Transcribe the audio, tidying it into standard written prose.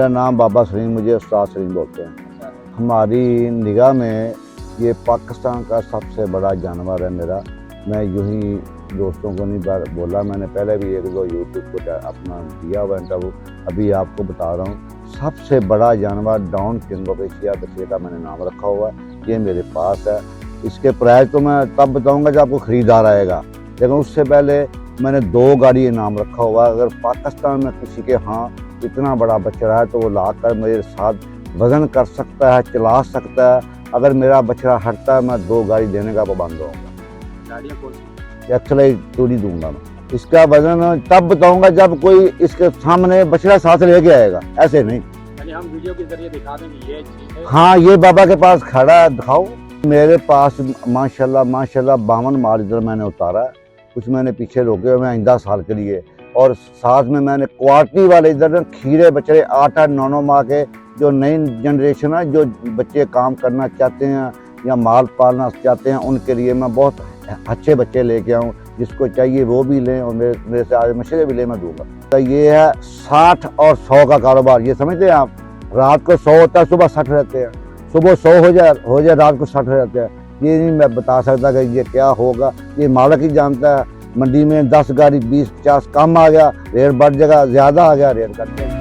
मेरा नाम बाबा सलीम, मुझे उस्ताद सलीम बोलते हैं। हमारी निगाह में ये पाकिस्तान का सबसे बड़ा जानवर है मेरा। मैं यूं ही दोस्तों को नहीं बोला, मैंने पहले भी एक दो यूट्यूब को अपना दिया हुआ इंटरव्यू, अभी आपको बता रहा हूँ। सबसे बड़ा जानवर डॉन किंग ऑफ एशिया बच्चे का मैंने नाम रखा हुआ है, ये मेरे पास है। इसके प्राइस तो मैं तब बताऊँगा जब आपको ख़रीदार आएगा, लेकिन उससे पहले मैंने 2 गाड़ी नाम रखा हुआ है। अगर पाकिस्तान में किसी के यहाँ इतना बड़ा बछड़ा है तो वो लाकर मेरे साथ वज़न कर सकता है, चला सकता है। अगर मेरा बछड़ा हटता है मैं 2 गाड़ी देने का पाबंद होऊंगा। एक्चुअली चोरी दूंगा मैं। इसका वजन तब बताऊंगा जब कोई इसके सामने बछड़ा साथ लेके आएगा, ऐसे नहीं। हम वीडियो के जरिए दिखा देंगे ये चीज़ है। हाँ, ये बाबा के पास खड़ा है, दिखाओ। मेरे पास माशाल्लाह 52 माल इधर मैंने उतारा है, कुछ मैंने पीछे रोके हुए हैं आइंदा साल के लिए। और साथ में मैंने क्वालिटी वाले इधर खीरे बछड़े 8-8, 9-9 माह के, जो नई जनरेशन है, जो बच्चे काम करना चाहते हैं या माल पालना चाहते हैं, उनके लिए मैं बहुत अच्छे बच्चे लेके आऊँ। जिसको चाहिए वो भी लें और मेरे से आज मशवरे भी ले, मैं दूंगा। तो ये है 60 और 100 का कारोबार, ये समझते हैं आप। रात को 100 होता है, सुबह 60 रहते हैं। सुबह 100 हो जाए रात को 60 रहते हैं। ये नहीं मैं बता सकता कि ये क्या होगा, ये मालिक ही जानता है। मंडी में 10 गाड़ी 20-50 कम आ गया, रेट बढ़ जाएगा, ज़्यादा आ गया रेट करते हैं।